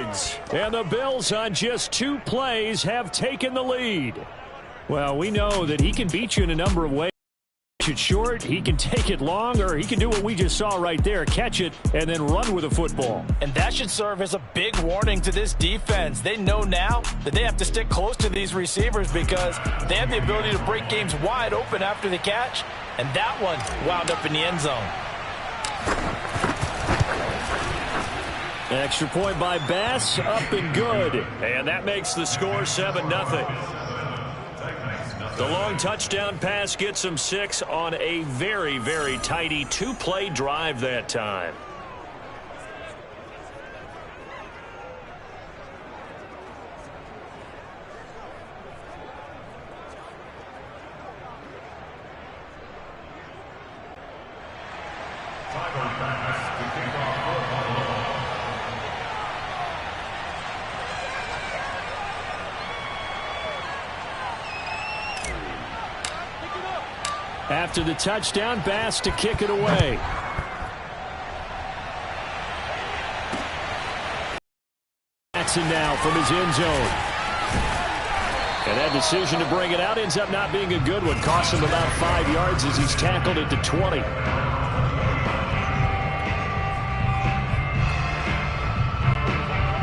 yards. And the Bills on just 2 plays have taken the lead. Well, we know that he can beat you in a number of ways. It short, he can take it long, or he can do what we just saw right there, catch it and then run with the football. And that should serve as a big warning to this defense. They know now that they have to stick close to these receivers because they have the ability to break games wide open after the catch, and that one wound up in the end zone. Extra point by Bass, up and good. And that makes the score 7-0. The long touchdown pass gets him 6 on a very, very tidy 2-play drive that time. After the touchdown, Bass to kick it away. Jackson now from his end zone. And that decision to bring it out ends up not being a good one. Costs him about 5 yards as he's tackled at the 20.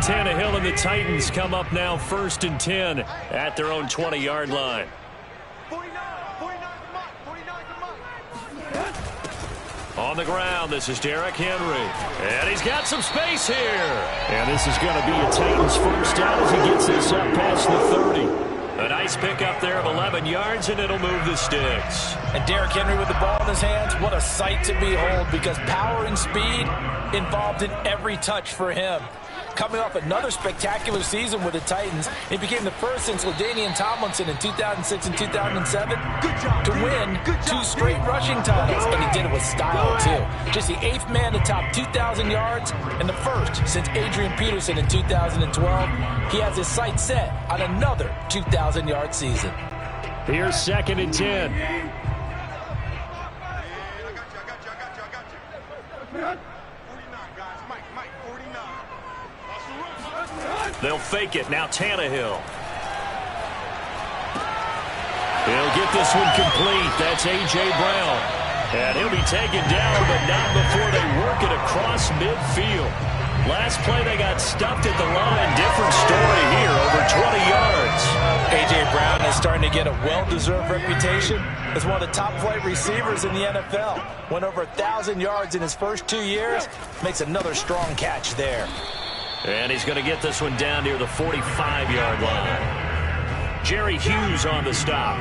Tannehill and the Titans come up now 1st and 10 at their own 20-yard line. On the ground, this is Derrick Henry. And he's got some space here. And this is going to be a Titans first down as he gets this up past the 30. A nice pickup there of 11 yards, and it'll move the sticks. And Derrick Henry with the ball in his hands, what a sight to behold, because power and speed involved in every touch for him. Coming off another spectacular season with the Titans, he became the first since LaDainian Tomlinson in 2006 and 2007 to win 2 straight rushing titles, and he did it with style too. Just the 8th man to top 2,000 yards and the first since Adrian Peterson in 2012. He has his sights set on another 2,000-yard season. Here's 2nd and 10. They'll fake it. Now Tannehill. He'll get this one complete. That's A.J. Brown. And he'll be taken down, but not before they work it across midfield. Last play, they got stuffed at the line. Different story here, over 20 yards. A.J. Brown is starting to get a well-deserved reputation as one of the top-flight receivers in the NFL. Went over 1,000 yards in his first 2 years. Makes another strong catch there. And he's going to get this one down near the 45-yard line. Jerry Hughes on the stop.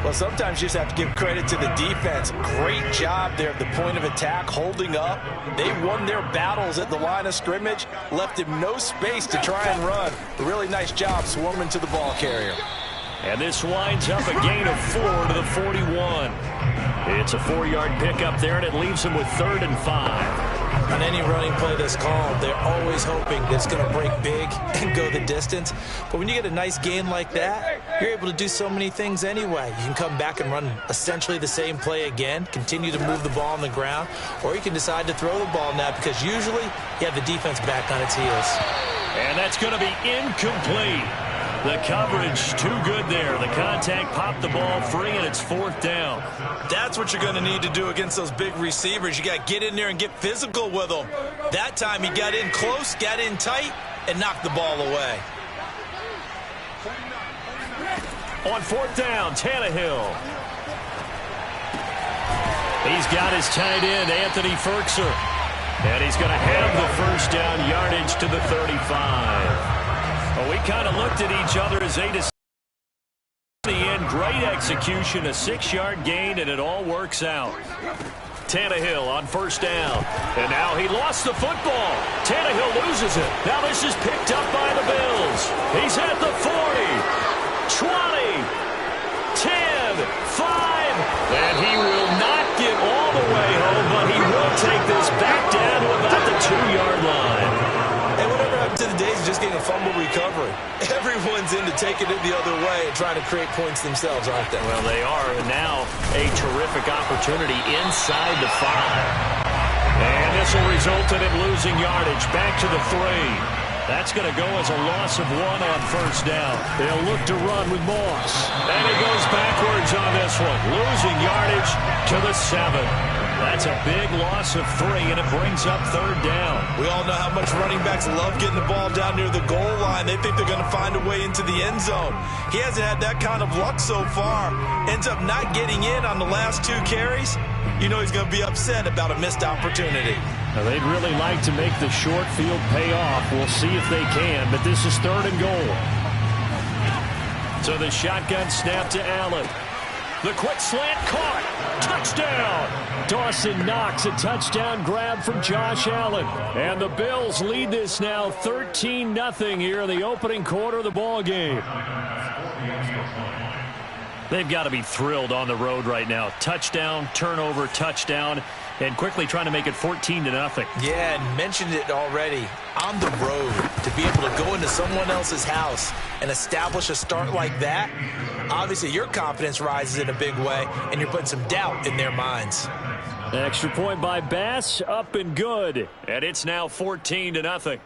Well, sometimes you just have to give credit to the defense. Great job there at the point of attack, holding up. They won their battles at the line of scrimmage, left him no space to try and run. A really nice job swarming to the ball carrier. And this winds up a gain of 4 to the 41. It's a 4-yard pickup there, and it leaves him with 3rd and 5. On any running play that's called, they're always hoping that it's going to break big and go the distance. But when you get a nice gain like that, you're able to do so many things anyway. You can come back and run essentially the same play again, continue to move the ball on the ground, or you can decide to throw the ball now because usually you have the defense back on its heels. And that's going to be incomplete. The coverage too good there. The contact popped the ball free, and it's 4th down. That's what you're going to need to do against those big receivers. You got to get in there and get physical with them. That time he got in close, got in tight, and knocked the ball away. On 4th down, Tannehill. He's got his tight end, Anthony Ferkser. And he's going to have the first down yardage to the 35. Well, we kind of looked at each other as they decided in the end. Great execution, a 6-yard gain, and it all works out. Tannehill on 1st down. And now he lost the football. Tannehill loses it. Now this is picked up by the Bills. He's at the 40, 20, 10, 5. And he will not get all the way home, but he will take this back down to about the 2-yard line. And whatever happened to the days of just getting a fumble recovery? Everyone's into taking it the other way and trying to create points themselves, aren't they? Well, they are. And now a terrific opportunity inside the 5. And this will result in him losing yardage back to the 3. That's going to go as a loss of 1 on first down. They'll look to run with Moss. And he goes backwards on this one, losing yardage to the 7. That's a big loss of 3, and it brings up third down. We all know how much running backs love getting the ball down near the goal line. They think they're going to find a way into the end zone. He hasn't had that kind of luck so far. Ends up not getting in on the last 2 carries. You know he's going to be upset about a missed opportunity. Now, they'd really like to make the short field pay off. We'll see if they can, but this is third and goal. So the shotgun snap to Allen. The quick slant caught. Touchdown. Dawson Knox, a touchdown grab from Josh Allen. And the Bills lead this now 13-0 here in the opening quarter of the ball game. They've got to be thrilled on the road right now. Touchdown, turnover, touchdown, and quickly trying to make it 14-0. Yeah, and mentioned it already. On the road, to be able to go into someone else's house and establish a start like that, obviously your confidence rises in a big way, and you're putting some doubt in their minds. Extra point by Bass, up and good. And it's now 14-0.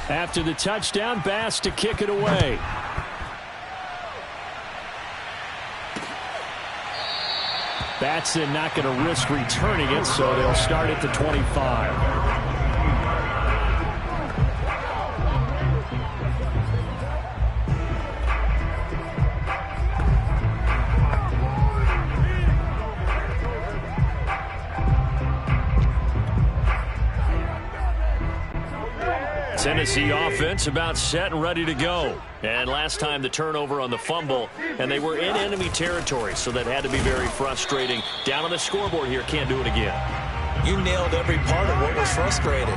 After the touchdown, Bass to kick it away. Batson not going to risk returning it, so they'll start at the 25. Tennessee offense about set and ready to go. And last time the turnover on the fumble, and they were in enemy territory, so that had to be very frustrating. Down on the scoreboard here, can't do it again. You nailed every part of what was frustrating.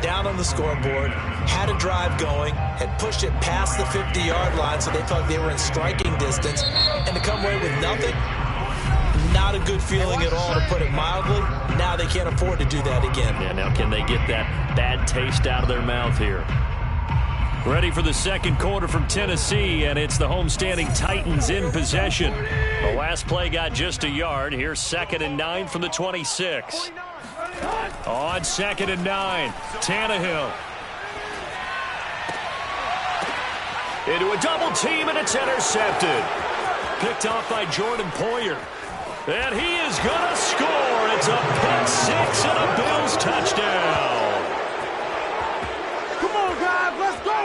Down on the scoreboard, had a drive going, had pushed it past the 50-yard line, so they felt they were in striking distance, and to come away with nothing, not a good feeling at all, to put it mildly. Now they can't afford to do that again. Yeah, now can they get that bad taste out of their mouth here? Ready for the second quarter from Tennessee, and it's the homestanding Titans in possession. The last play got just a yard. Here's 2nd and 9 from the 26. On 2nd and 9, Tannehill. Into a double team, and it's intercepted. Picked off by Jordan Poyer. And he is going to score. It's a pick 6 and a Bills touchdown. Come on, guys, let's go.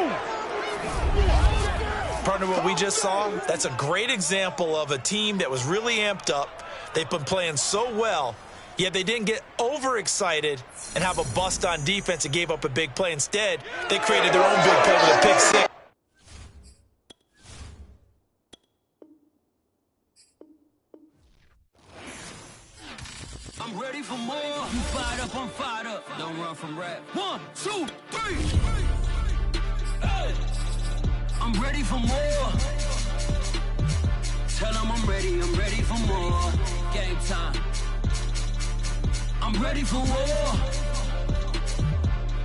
Partner, what we just saw, that's a great example of a team that was really amped up. They've been playing so well, yet they didn't get overexcited and have a bust on defense and gave up a big play. Instead, they created their own big play with a pick 6. I'm ready for more. You fired up, I'm fired up. Don't run from rap. 1, 2, 3. Hey. I'm ready for more. Tell them I'm ready for more. Game time. I'm ready for war.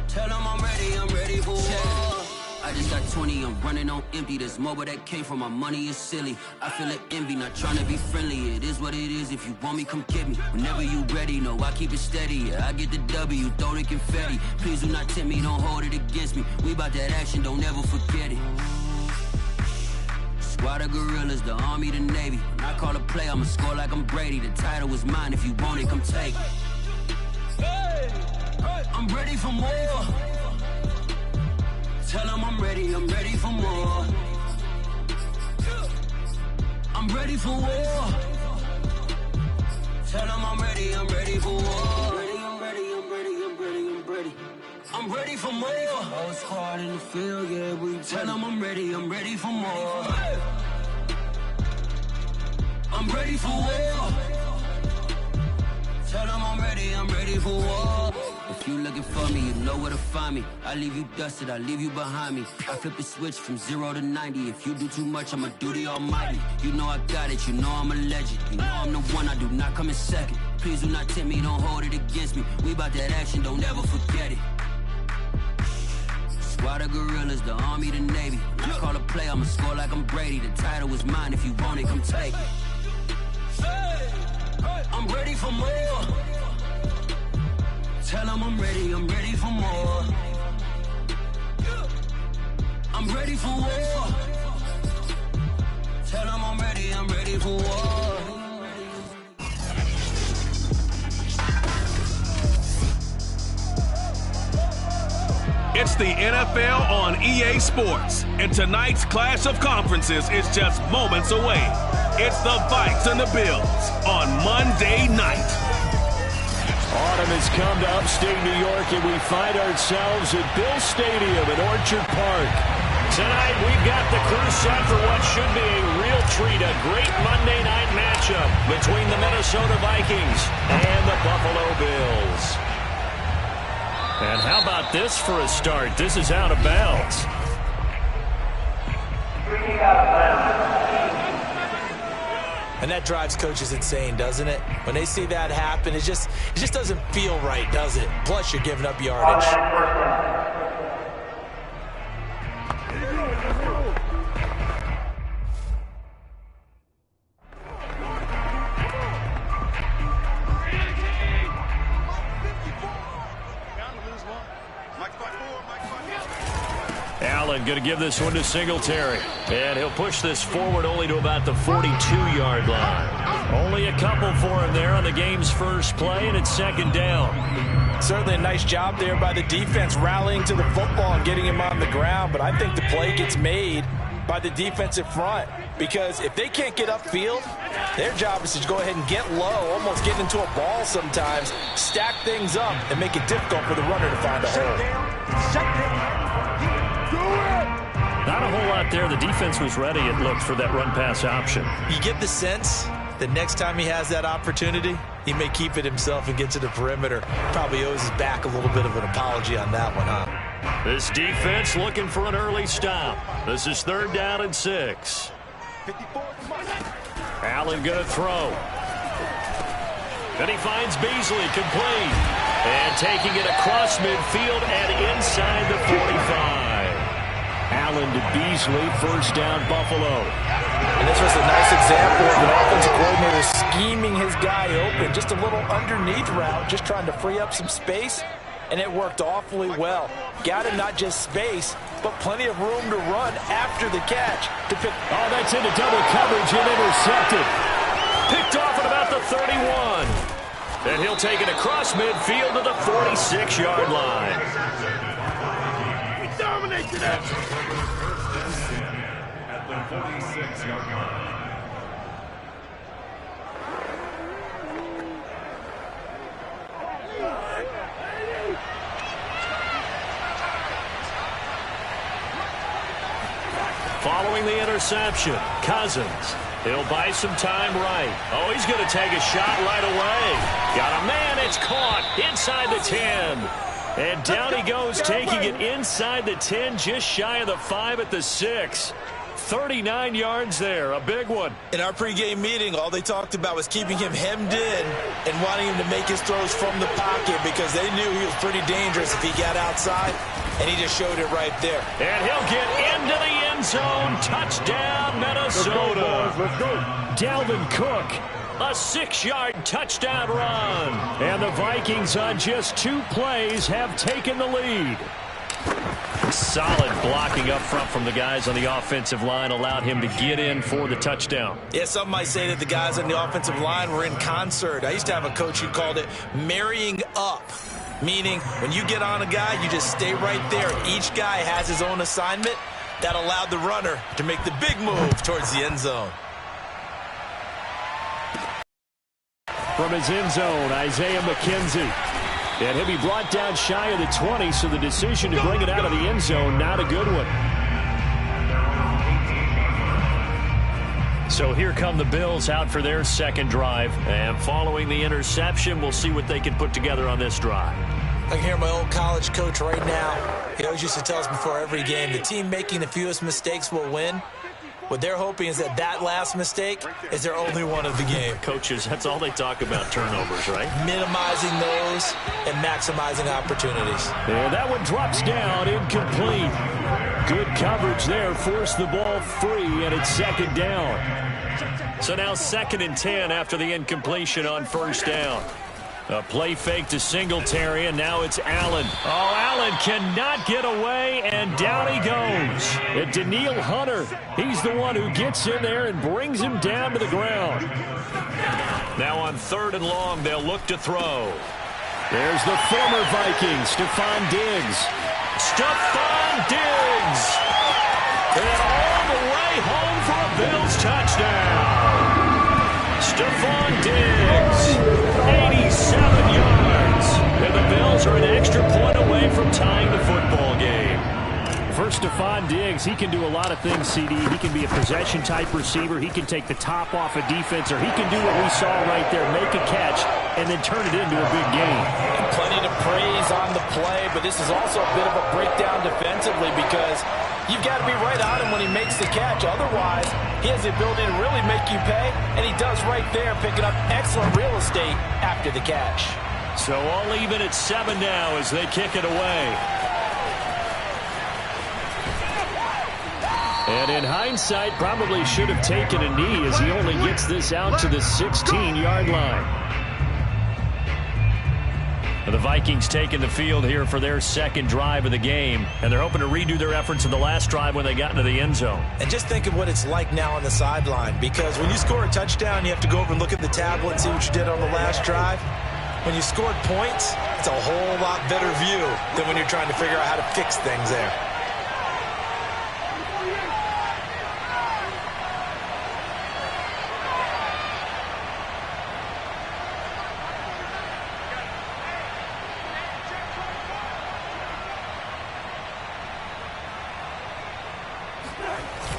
Tell them I'm ready for war. I just got 20, I'm running on empty. There's more where that came from, my money is silly. I feel it envy, not trying to be friendly. It is what it is, if you want me, come get me. Whenever you ready, no, I keep it steady. Yeah, I get the W, throw the confetti. Please do not tempt me, don't hold it against me. We about that action, don't ever forget it. Squad of gorillas, the army, the navy. When I call a play, I'ma score like I'm Brady. The title is mine, if you want it, come take it. I'm ready for more. Tell them I'm ready for more. I'm ready for war. Tell them I'm ready for war. I'm ready for more. Whole squad in the field, yeah, we tell them I'm ready for more. I'm ready for war. Tell them I'm ready for war. If you looking for me, you know where to find me. I leave you dusted, I leave you behind me. I flip the switch from 0 to 90. If you do too much, I'ma do the almighty. You know I got it, you know I'm a legend. You know I'm the one, I do not come in second. Please do not tempt me, don't hold it against me. We about that action, don't ever forget it. Squad of gorillas, the army, the navy. When I call a play, I'ma score like I'm Brady. The title is mine, if you want it, come take it. I'm ready for more. Tell them I'm ready for more. I'm ready for war. Tell them I'm ready for war. It's the NFL on EA Sports, and tonight's clash of conferences is just moments away. It's the Vikes and the Bills on Monday night. Autumn has come to upstate New York, and we find ourselves at Bill Stadium in Orchard Park. Tonight, we've got the crew set for what should be a real treat, a great Monday night matchup between the Minnesota Vikings and the Buffalo Bills. And how about this for a start? This is out of bounds. And that drives coaches insane, doesn't it? When they see that happen, it just doesn't feel right, does it? Plus, you're giving up yardage. Allen going to give this one to Singletary. And he'll push this forward only to about the 42-yard line. Only a couple for him there on the game's first play, and it's second down. Certainly a nice job there by the defense, rallying to the football and getting him on the ground. But I think the play gets made by the defensive front, because if they can't get upfield, their job is to go ahead and get low, almost get into a ball sometimes, stack things up, and make it difficult for the runner to find a hole. Shut down. Do it. Not a whole lot there. The defense was ready, it looked, for that run-pass option. You get the sense that next time he has that opportunity, he may keep it himself and get to the perimeter. Probably owes his back a little bit of an apology on that one, huh? This defense looking for an early stop. This is 3rd down and 6. Allen going to throw. Then he finds Beasley, complete. And taking it across midfield and inside the 45. Allen to Beasley, 1st down Buffalo. And this was a nice example of an offensive coordinator scheming his guy open. Just a little underneath route, just trying to free up some space. And it worked awfully well. Got him not just space, but plenty of room to run after the catch. Oh, that's into double coverage and intercepted. Picked off at about the 31. And he'll take it across midfield to the 46-yard line. We dominate today. At the 46-yard line. Following the interception, Cousins. He'll buy some time right. Oh, he's going to take a shot right away. Got a man, it's caught inside the 10. And down he goes, taking it inside the 10, just shy of the 5 at the 6. 39 yards there, a big one. In our pregame meeting, all they talked about was keeping him hemmed in and wanting him to make his throws from the pocket because they knew he was pretty dangerous if he got outside, and he just showed it right there. And he'll get into the end zone. Touchdown, Minnesota. Let's go. Dalvin Cook, a 6-yard touchdown run. And the Vikings on just 2 plays have taken the lead. Solid blocking up front from the guys on the offensive line allowed him to get in for the touchdown. Yeah, some might say that the guys on the offensive line were in concert. I used to have a coach who called it marrying up, meaning when you get on a guy, you just stay right there. Each guy has his own assignment. That allowed the runner to make the big move towards the end zone. From his end zone, Isaiah McKenzie. And he'll be brought down shy of the 20, so the decision to bring it out of the end zone, not a good one. So here come the Bills out for their second drive. And following the interception, we'll see what they can put together on this drive. I can hear my old college coach right now. He always used to tell us before every game, the team making the fewest mistakes will win. What they're hoping is that last mistake is their only one of the game. Coaches, that's all they talk about, turnovers, right? Minimizing those and maximizing opportunities. And that one drops down, incomplete. Good coverage there, forced the ball free, and it's second down. So now 2nd and 10 after the incompletion on first down. A play fake to Singletary, and now it's Allen. Oh, Allen cannot get away, and down he goes. And Daniil Hunter, he's the one who gets in there and brings him down to the ground. Now on 3rd and long, they'll look to throw. There's the former Viking, Stephon Diggs. Stephon Diggs! And all the way home for a Bills touchdown. Stephon Diggs. 87 yards. And the Bills are an extra point away from tying the football game. For Stephon Diggs, he can do a lot of things, CD. He can be a possession-type receiver. He can take the top off a defense, or he can do what we saw right there, make a catch, and then turn it into a big game. And plenty to praise on the play, but this is also a bit of a breakdown defensively because you've got to be right on him when he makes the catch. Otherwise, he has the ability to really make you pay, and he does right there, picking up excellent real estate after the catch. So all even at 7 now as they kick it away. And in hindsight, probably should have taken a knee as he only gets this out to the 16-yard line. The Vikings taking the field here for their second drive of the game, and they're hoping to redo their efforts in the last drive when they got into the end zone. And just think of what it's like now on the sideline, because when you score a touchdown, you have to go over and look at the tablet and see what you did on the last drive. When you scored points, it's a whole lot better view than when you're trying to figure out how to fix things there.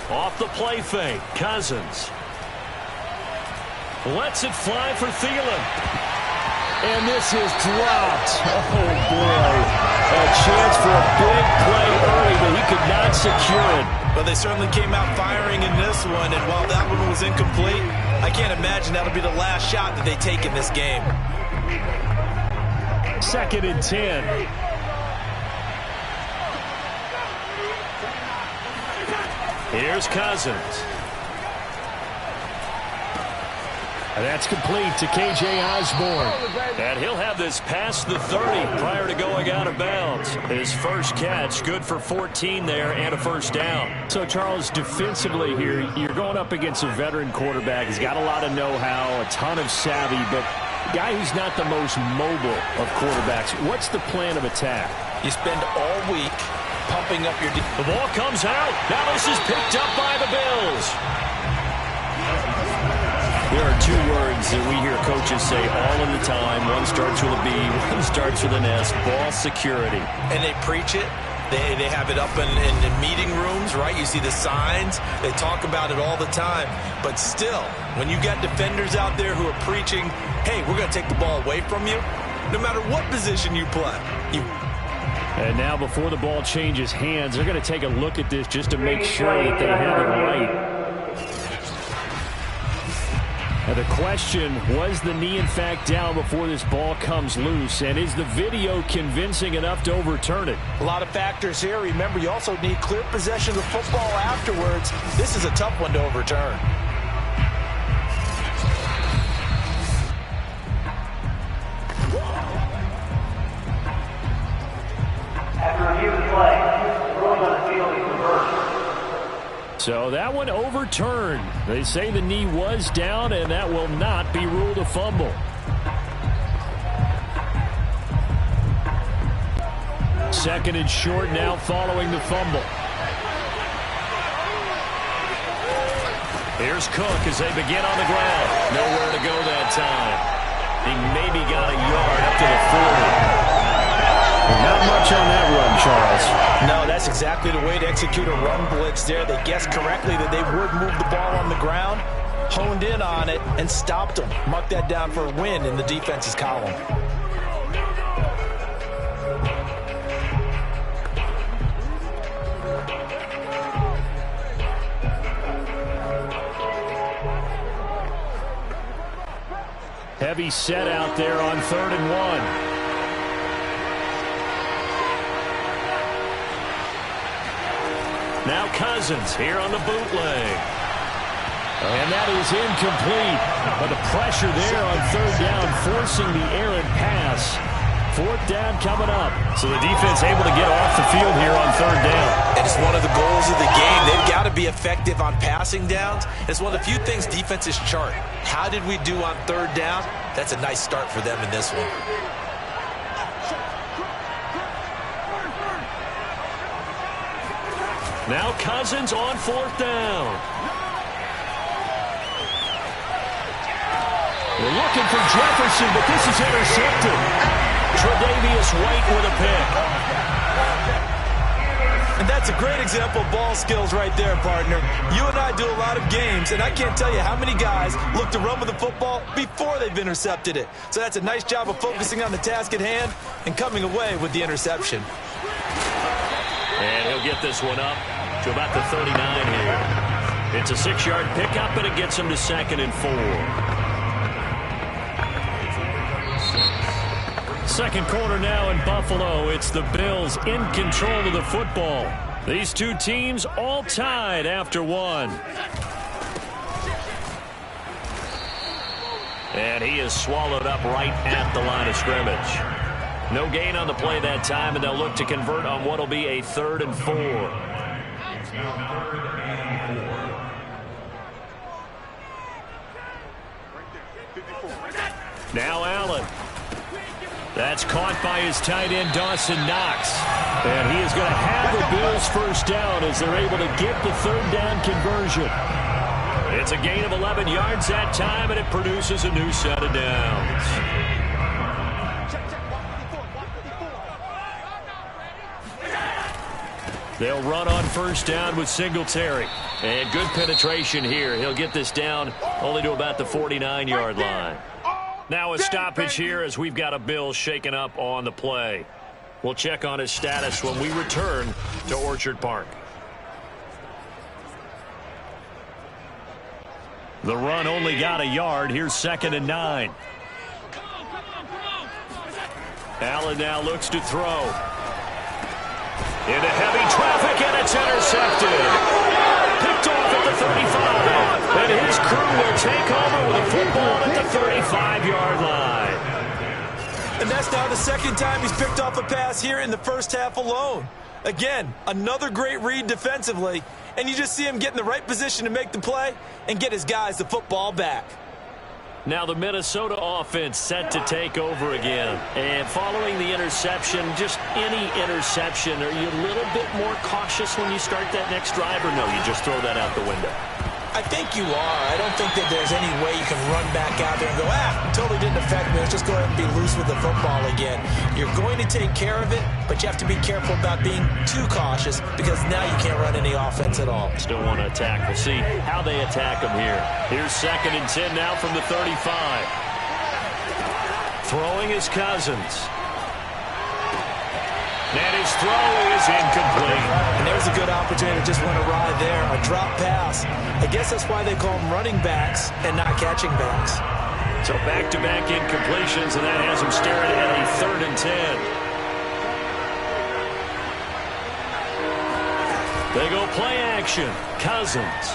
Off the play fake, Cousins. Lets it fly for Thielen. And this is dropped. Oh, boy. A chance for a big play early, but he could not secure it. But they certainly came out firing in this one, and while that one was incomplete, I can't imagine that'll be the last shot that they take in this game. 2nd and 10. Here's Cousins. And that's complete to K.J. Osborne. And he'll have this past the 30 prior to going out of bounds. His first catch, good for 14 there and a first down. So, Charles, defensively here, you're going up against a veteran quarterback. He's got a lot of know-how, a ton of savvy, but a guy who's not the most mobile of quarterbacks. What's the plan of attack? You spend all week pumping up your... The ball comes out. Now this is picked up by the Bills. There are 2 words that we hear coaches say all of the time. One starts with a B, one starts with an S. Ball security. And they preach it. They have it up in meeting rooms, right? You see the signs. They talk about it all the time. But still, when you got defenders out there who are preaching, hey, we're going to take the ball away from you, no matter what position you play, And now before the ball changes hands, they're going to take a look at this just to make sure that they have it right. And the question, was the knee in fact down before this ball comes loose? And is the video convincing enough to overturn it? A lot of factors here. Remember, you also need clear possession of the football afterwards. This is a tough one to overturn. So that one overturned. They say the knee was down, and that will not be ruled a fumble. Second and short now following the fumble. Here's Cook as they begin on the ground. Nowhere to go that time. He maybe got a yard up to the 40. Not much on that run, Charles. No, that's exactly the way to execute a run blitz there. They guessed correctly that they would move the ball on the ground, honed in on it, and stopped them. Mark that down for a win in the defense's column. Heavy set out there on 3rd and 1. Now Cousins here on the bootleg. And that is incomplete. But the pressure there on 3rd down, forcing the errant pass. 4th down coming up. So the defense able to get off the field here on 3rd down. And it's one of the goals of the game. They've got to be effective on passing downs. It's one of the few things defenses chart. How did we do on 3rd down? That's a nice start for them in this one. Now Cousins on 4th down. They're looking for Jefferson, but this is intercepted. Tre'Davious White with a pick. And that's a great example of ball skills right there, partner. You and I do a lot of games, and I can't tell you how many guys look to run with the football before they've intercepted it. So that's a nice job of focusing on the task at hand and coming away with the interception. And he'll get this one up to about the 39 here. It's a 6-yard pickup, and it gets him to 2nd and 4. Second quarter now in Buffalo. It's the Bills in control of the football. These two teams all tied after 1. And he is swallowed up right at the line of scrimmage. No gain on the play that time, and they'll look to convert on what will be a 3rd and 4. Now Allen. That's caught by his tight end, Dawson Knox. And he is going to have the Bills' first down as they're able to get the 3rd down conversion. It's a gain of 11 yards that time, and it produces a new set of downs. They'll run on 1st down with Singletary. And good penetration here. He'll get this down only to about the 49-yard line. Now a stoppage here as we've got a Bill shaken up on the play. We'll check on his status when we return to Orchard Park. The run only got a yard. Here's 2nd and 9. Allen now looks to throw. Into heavy traffic, and it's intercepted. Picked off at the 35. And his crew will take over with a football at the 35-yard line. And that's now the 2nd time he's picked off a pass here in the first half alone. Again, another great read defensively. And you just see him get in the right position to make the play and get his guys the football back. Now the Minnesota offense set to take over again. And following the interception, just any interception, are you a little bit more cautious when you start that next drive, or no, you just throw that out the window? I think you are. I don't think that there's any way you can run back out there and go, totally didn't affect me. Let's just go ahead and be loose with the football again. You're going to take care of it, but you have to be careful about being too cautious because now you can't run any offense at all. Still want to attack. We'll see how they attack them here. Here's 2nd and 10 now from the 35. Throwing is Cousins. And his throw is incomplete. And there's a good opportunity to just run a ride there, a drop pass. I guess that's why they call them running backs and not catching backs. So back-to-back incompletions, and that has him staring at a 3rd and 10. They go play action. Cousins.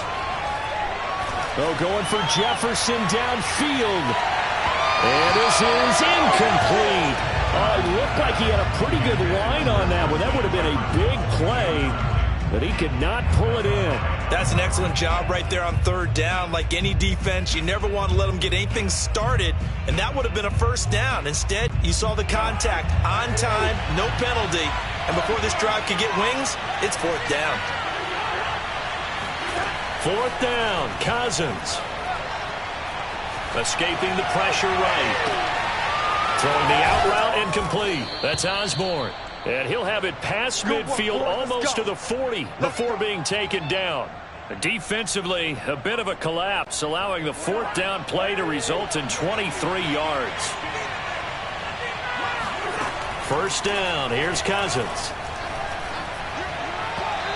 Oh, going for Jefferson downfield. And this is incomplete. Oh, it looked like he had a pretty good line on that one. That would have been a big play, but he could not pull it in. That's an excellent job right there on 3rd down. Like any defense, you never want to let them get anything started, and that would have been a 1st down. Instead, you saw the contact on time, no penalty, and before this drive could get wings, it's 4th down. 4th down, Cousins. Escaping the pressure right. Throwing the out route incomplete. That's Osborne. And he'll have it past midfield almost to the 40 before being taken down. Defensively, a bit of a collapse, allowing the 4th down play to result in 23 yards. 1st down, here's Cousins.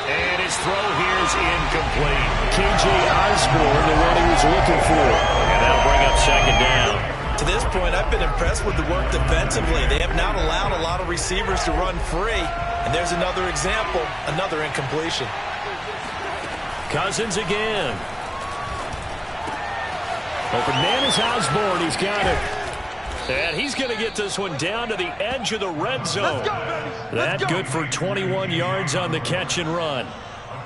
And his throw here is incomplete. K.J. Osborne, the one he was looking for. And that'll bring up 2nd down. To this point, I've been impressed with the work defensively. They have not allowed a lot of receivers to run free. And there's another example, another incompletion. Cousins again. Open man is Osborne. He's got it. And he's going to get this one down to the edge of the red zone. That good for 21 yards on the catch and run.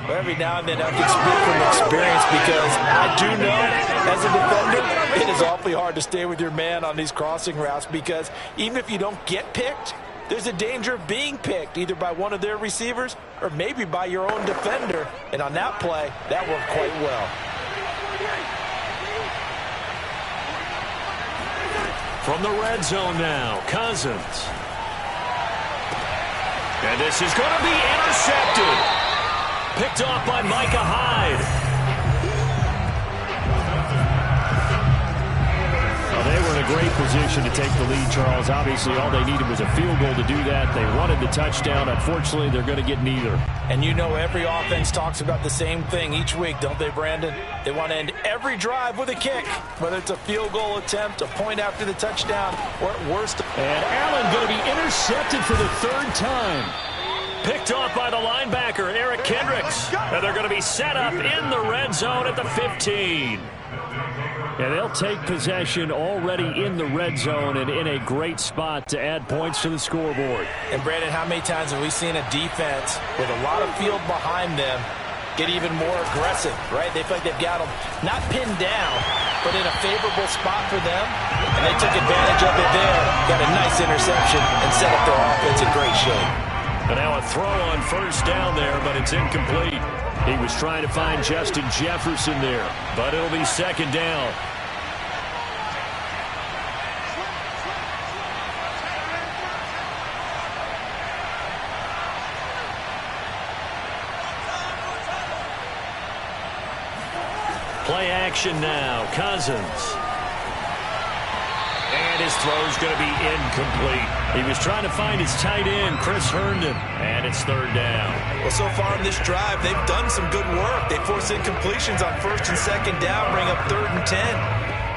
Well, every now and then I can speak from experience because I do know as a defender it is awfully hard to stay with your man on these crossing routes because even if you don't get picked, there's a danger of being picked either by one of their receivers or maybe by your own defender. And on that play, that worked quite well. From the red zone now, Cousins. And this is going to be intercepted. Picked off by Micah Hyde. Well, they were in a great position to take the lead, Charles. Obviously, all they needed was a field goal to do that. They wanted the touchdown. Unfortunately, they're going to get neither. And you know every offense talks about the same thing each week, don't they, Brandon? They want to end every drive with a kick, whether it's a field goal attempt, a point after the touchdown, or at worst. And Allen going to be intercepted for the 3rd time. Picked off by the linebacker, Eric Kendricks. And they're going to be set up in the red zone at the 15. And they'll take possession already in the red zone and in a great spot to add points to the scoreboard. And, Brandon, how many times have we seen a defense with a lot of field behind them get even more aggressive, right? They feel like they've got them not pinned down, but in a favorable spot for them. And they took advantage of it there. Got a nice interception and set up their offense in great shape. And now a throw on 1st down there, but it's incomplete. He was trying to find Justin Jefferson there, but it'll be 2nd down. Play action now, Cousins. And his throw's going to be incomplete. He was trying to find his tight end, Chris Herndon, and it's 3rd down. Well, so far in this drive, they've done some good work. They force incompletions on 1st and 2nd down, bring up 3rd and 10.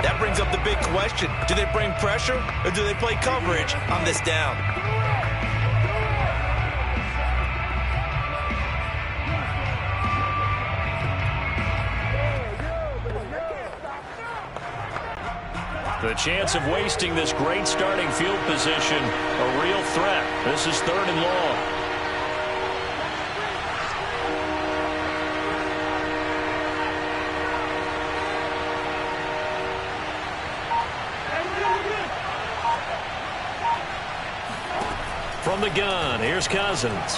That brings up the big question. Do they bring pressure or do they play coverage on this down? The chance of wasting this great starting field position, a real threat. This is 3rd and long. From the gun, here's Cousins.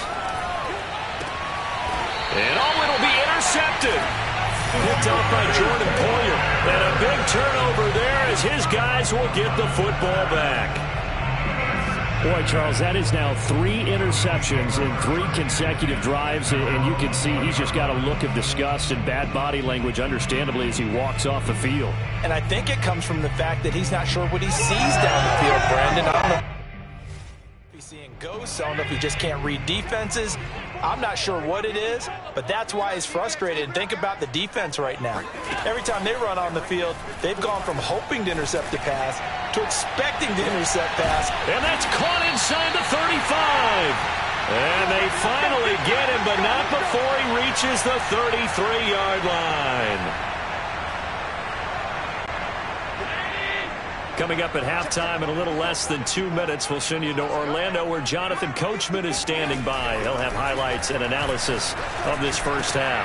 And it'll be intercepted. Picked off by Jordan Poyer. And a big turnover there as his guys will get the football back. Boy, Charles, that is now 3 interceptions in 3 consecutive drives. And you can see he's just got a look of disgust and bad body language, understandably, as he walks off the field. And I think it comes from the fact that he's not sure what he sees down the field, Brandon. I don't know if he seeing ghosts. I don't know if he just can't read defenses. I'm not sure what it is, but that's why he's frustrated. And think about the defense right now. Every time they run on the field, they've gone from hoping to intercept the pass to expecting to intercept pass. And that's caught inside the 35. And they finally get him, but not before he reaches the 33-yard line. Coming up at halftime in a little less than 2 minutes, we'll send you to Orlando where Jonathan Coachman is standing by. He'll have highlights and analysis of this first half.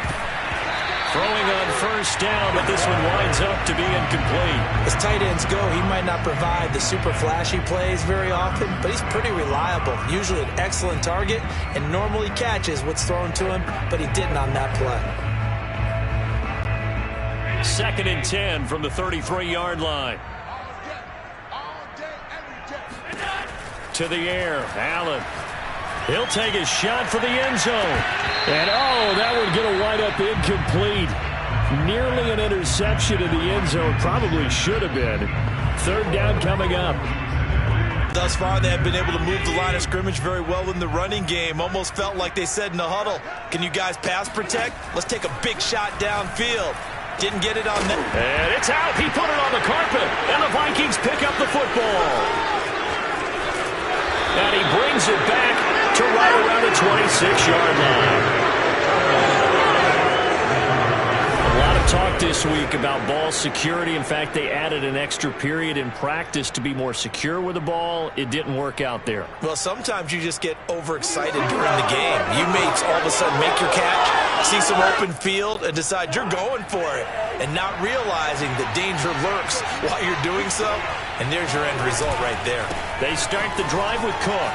Throwing on first down, but this one winds up to be incomplete. As tight ends go, he might not provide the super flashy plays very often, but he's pretty reliable. Usually an excellent target and normally catches what's thrown to him, but he didn't on that play. 2nd and 10 from the 33-yard line. To the air, Allen. He'll take a shot for the end zone. And, oh, that one going to wind up incomplete. Nearly an interception in the end zone. Probably should have been. 3rd down coming up. Thus far, they have been able to move the line of scrimmage very well in the running game. Almost felt like they said in the huddle, can you guys pass protect? Let's take a big shot downfield. Didn't get it on that. And it's out. He put it on the carpet. And the Vikings pick up the football. And he brings it back to right around the 26-yard line. A lot of talk this week about ball security. In fact, they added an extra period in practice to be more secure with the ball. It didn't work out there. Well, sometimes you just get overexcited during the game. You may all of a sudden make your catch, see some open field, and decide you're going for it, and not realizing the danger lurks while you're doing so. And there's your end result right there. They start the drive with Cook.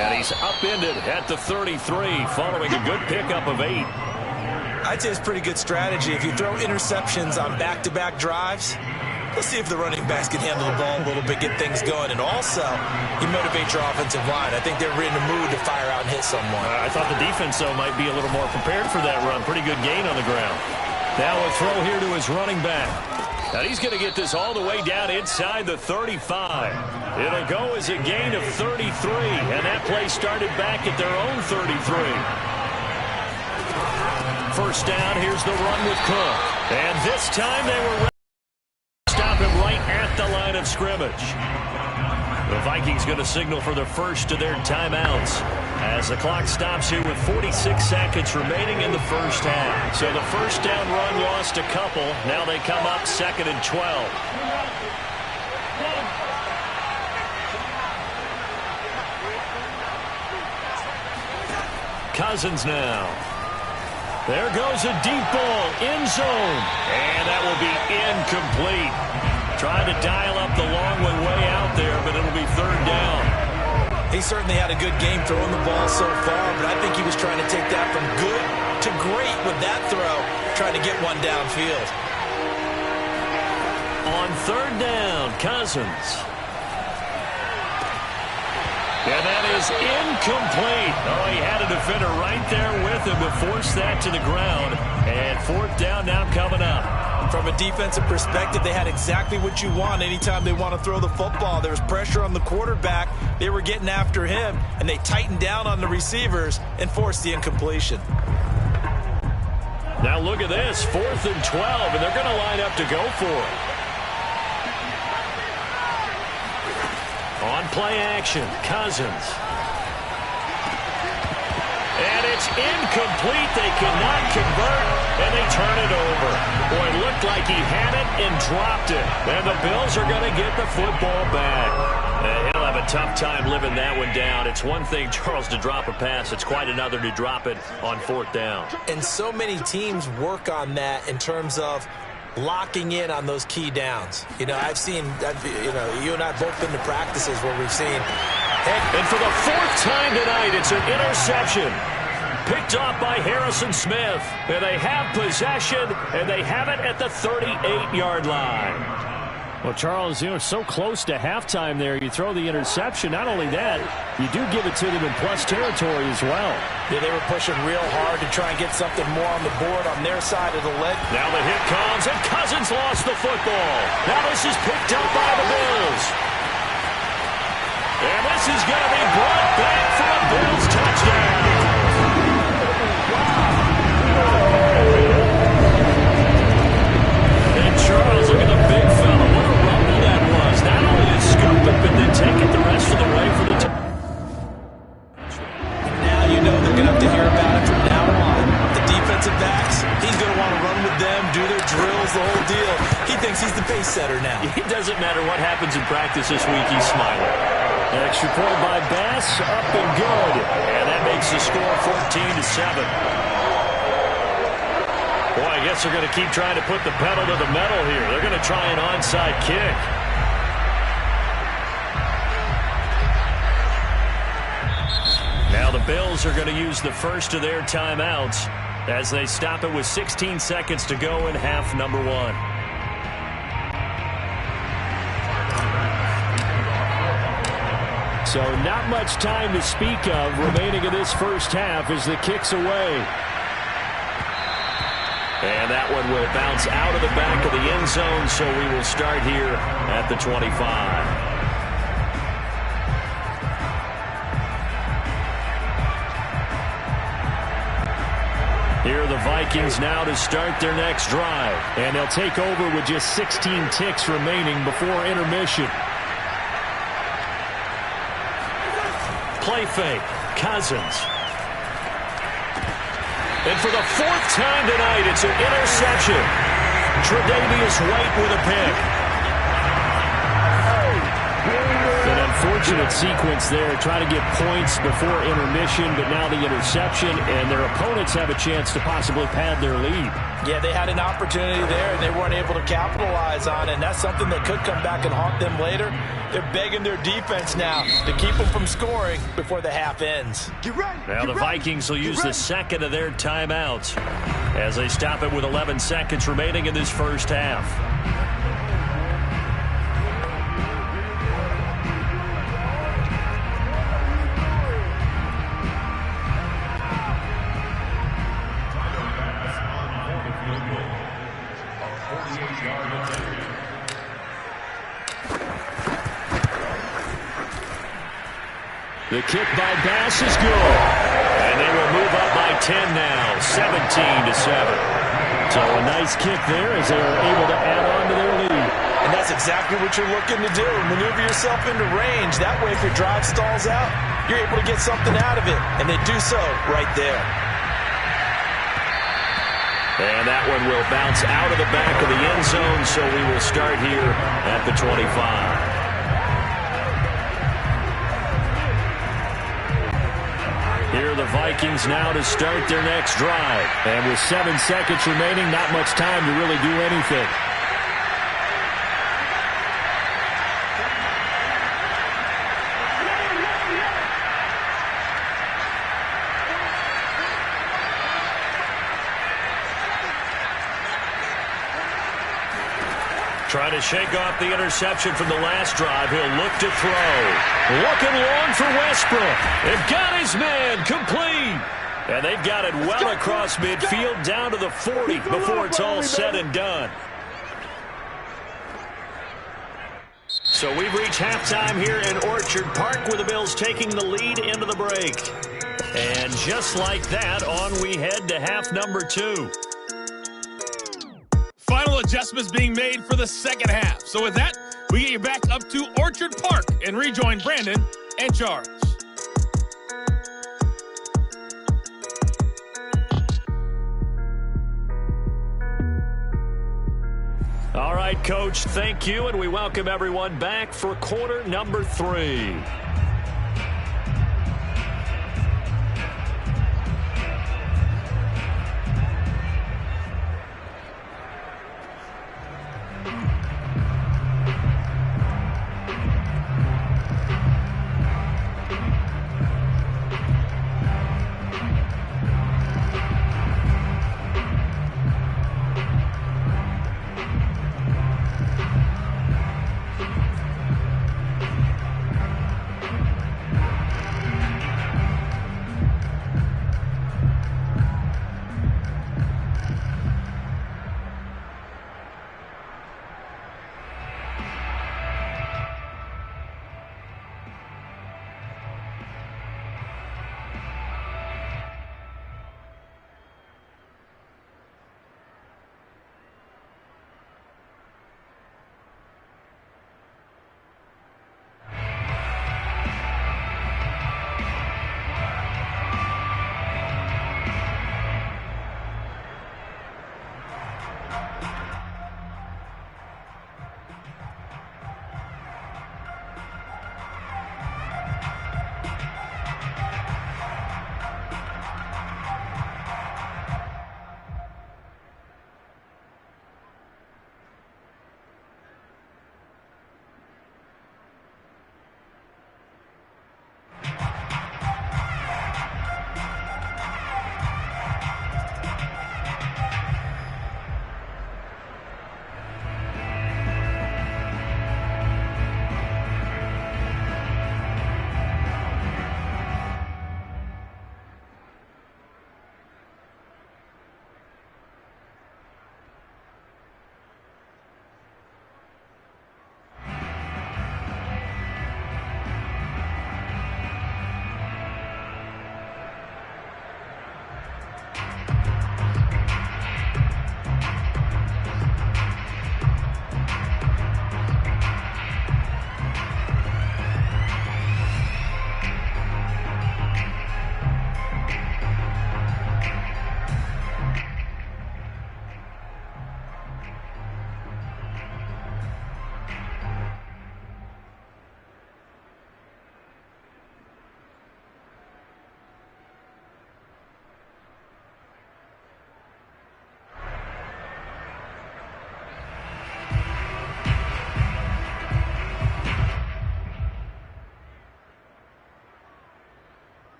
And he's upended at the 33 following a good pickup of 8. I'd say it's pretty good strategy. If you throw interceptions on back-to-back drives, let's see if the running backs can handle the ball a little bit, get things going. And also, you motivate your offensive line. I think they're in the mood to fire out and hit someone. I thought the defense, though, might be a little more prepared for that run. Pretty good gain on the ground. Now a throw here to his running back. And he's going to get this all the way down inside the 35. It'll go as a gain of 33, and that play started back at their own 33. First down, here's the run with Cook. And this time they were ready to stop him right at the line of scrimmage. The Vikings going to signal for the first of their timeouts as the clock stops here with 46 seconds remaining in the first half. So the first down run lost a couple. Now they come up 2nd and 12. Cousins now. There goes a deep ball, end zone, and that will be incomplete. Trying to dial up the long one way out there, but it'll be 3rd down. He certainly had a good game throwing the ball so far, but I think he was trying to take that from good to great with that throw, trying to get one downfield. On 3rd down, Cousins. And that is incomplete. Oh, he had a defender right there with him to force that to the ground. And 4th down now coming up. From a defensive perspective, they had exactly what you want anytime they want to throw the football. There was pressure on the quarterback. They were getting after him, and they tightened down on the receivers and forced the incompletion. Now look at this, 4th and 12, and they're going to line up to go for it. On play action, Cousins. And it's incomplete. They could not convert, and they turn it over. Boy, it looked like he had it and dropped it. And the Bills are going to get the football back. He'll have a tough time living that one down. It's one thing, Charles, to drop a pass. It's quite another to drop it on 4th down. And so many teams work on that in terms of locking in on those key downs. You know, you and I have both been to practices where we've seen. And for the 4th time tonight, it's an interception. Picked off by Harrison Smith. And they have possession, and they have it at the 38-yard line. Well, Charles, so close to halftime there. You throw the interception. Not only that, you do give it to them in plus territory as well. Yeah, they were pushing real hard to try and get something more on the board on their side of the leg. Now the hit comes, and Cousins lost the football. Now this is picked up by the Bills. And this is going to be brought back for a Bills touchdown. And Charles, look at the big fella. What a rumble that was. Not only to scoop it, but then take it the rest of the way for the touchdown. Now you know they're going to have to hear about it from now on. The defensive backs, he's going to want to run with them, do their drills, the whole deal. He thinks he's the pace setter now. It doesn't matter what happens in practice this week, he's smiling. Extra point by Bass, up and good. And that makes the score 14-7. Boy, I guess they're going to keep trying to put the pedal to the metal here. They're going to try an onside kick. Now the Bills are going to use the first of their timeouts as they stop it with 16 seconds to go in half number 1. So not much time to speak of remaining in this first half as the kick's away. And that one will bounce out of the back of the end zone, so we will start here at the 25. Here are the Vikings now to start their next drive. And they'll take over with just 16 ticks remaining before intermission. Play fake. Cousins. And for the 4th time tonight, it's an interception. Tre'Davious White with a pick. An unfortunate sequence there, trying to get points before intermission, but now the interception, and their opponents have a chance to possibly pad their lead. Yeah, they had an opportunity there, and they weren't able to capitalize on it, and that's something that could come back and haunt them later. They're begging their defense now to keep them from scoring before the half ends. Now the Vikings will use the second of their timeouts as they stop it with 11 seconds remaining in this first half. The kick by Bass is good. And they will move up by 10 now, 17-7. So a nice kick there as they are able to add on to their lead. And that's exactly what you're looking to do. Maneuver yourself into range. That way, if your drive stalls out, you're able to get something out of it. And they do so right there. And that one will bounce out of the back of the end zone, so we will start here at the 25. Here are the Vikings now to start their next drive. And with 7 seconds remaining, not much time to really do anything. Trying to shake off the interception from the last drive. He'll look to throw. Looking long for Westbrook. They've got his man complete. And they've got it well across midfield down to the 40 before it's all said and done. So we've reached halftime here in Orchard Park with the Bills taking the lead into the break. And just like that, on we head to half number 2. Final adjustments being made for the second half. So with that, we get you back up to Orchard Park and rejoin Brandon and Charles. All right, Coach, thank you, and we welcome everyone back for quarter number 3.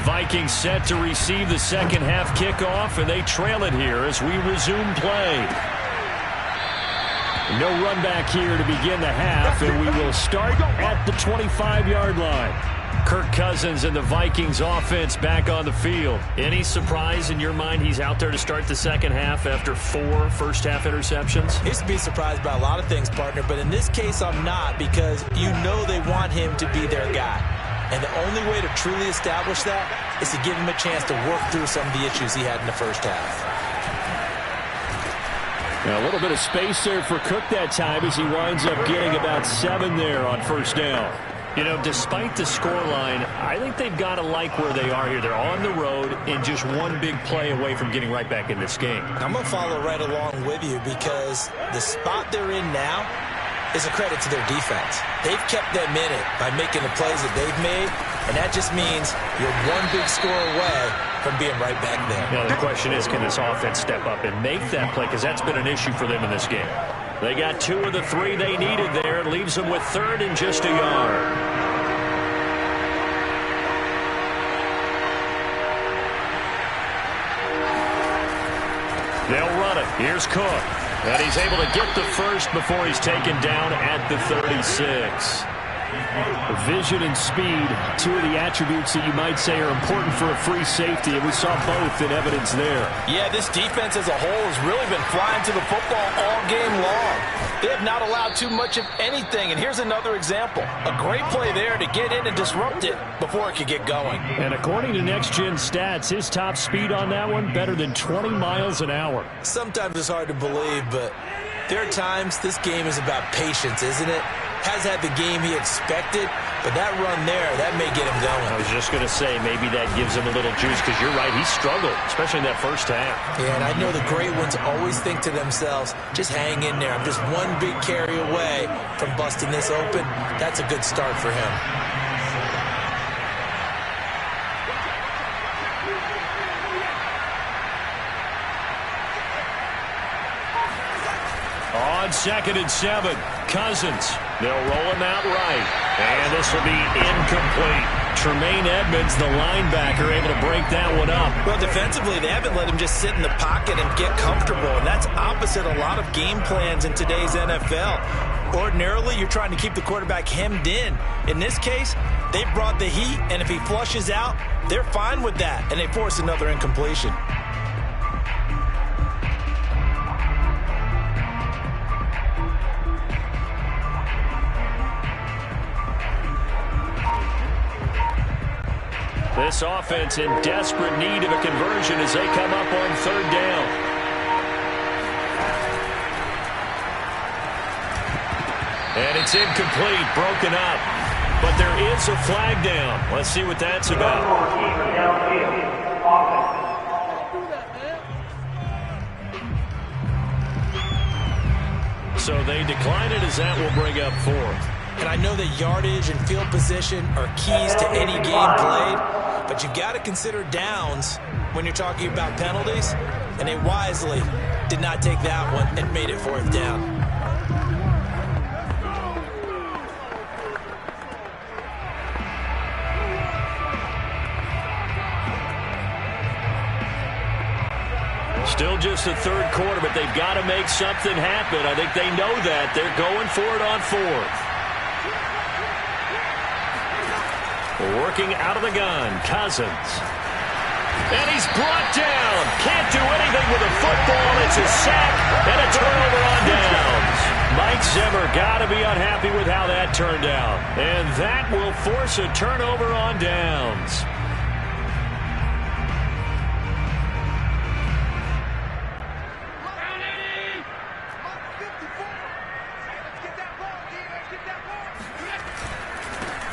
Vikings set to receive the second half kickoff, and they trail it here as we resume play. No run back here to begin the half, and we will start at the 25-yard line. Kirk Cousins and the Vikings offense back on the field. Any surprise in your mind he's out there to start the second half after 4 first-half interceptions? He used to be surprised by a lot of things, partner, but in this case I'm not, because you know they want him to be their guy. And the only way to truly establish that is to give him a chance to work through some of the issues he had in the first half. Now, a little bit of space there for Cook that time as he winds up getting about 7 there on first down. You know, despite the scoreline, I think they've got to like where they are here. They're on the road and just one big play away from getting right back in this game. I'm going to follow right along with you because the spot they're in now is a credit to their defense. They've kept them in it by making the plays that they've made, and that just means you're one big score away from being right back there. Now, the question is, can this offense step up and make that play? Because that's been an issue for them in this game. They got 2 of the 3 they needed there. It leaves them with 3rd and just a yard. They'll run it. Here's Cook. And he's able to get the first before he's taken down at the 36. Vision and speed, 2 of the attributes that you might say are important for a free safety, and we saw both in evidence there. Yeah, this defense as a whole has really been flying to the football all game long. They have not allowed too much of anything, and here's another example. A great play there to get in and disrupt it before it could get going. And according to Next Gen Stats, his top speed on that one better than 20 miles an hour. Sometimes it's hard to believe, but there are times this game is about patience, isn't it? Has had the game he expected, but that run there, that may get him going. I was just going to say, maybe that gives him a little juice, because you're right, he struggled, especially in that first half. Yeah, and I know the great ones always think to themselves, just hang in there. I'm just one big carry away from busting this open. That's a good start for him. On 2nd and 7, Cousins. They'll roll him out right. And this will be incomplete. Tremaine Edmonds, the linebacker, able to break that one up. Well, defensively, they haven't let him just sit in the pocket and get comfortable. And that's opposite a lot of game plans in today's NFL. Ordinarily, you're trying to keep the quarterback hemmed in. In this case, they brought the heat, and if he flushes out, they're fine with that. And they force another incompletion. This offense in desperate need of a conversion as they come up on 3rd down. And it's incomplete, broken up. But there is a flag down. Let's see what that's about. So they decline it as that will bring up 4th. And I know that yardage and field position are keys to any game played, but you've got to consider downs when you're talking about penalties, and they wisely did not take that one and made it 4th down. Still just the 3rd quarter, but they've got to make something happen. I think they know that. They're going for it on 4th. Working out of the gun, Cousins. And he's brought down. Can't do anything with a football. It's a sack and a turnover on downs. Mike Zimmer got to be unhappy with how that turned out. And that will force a turnover on downs.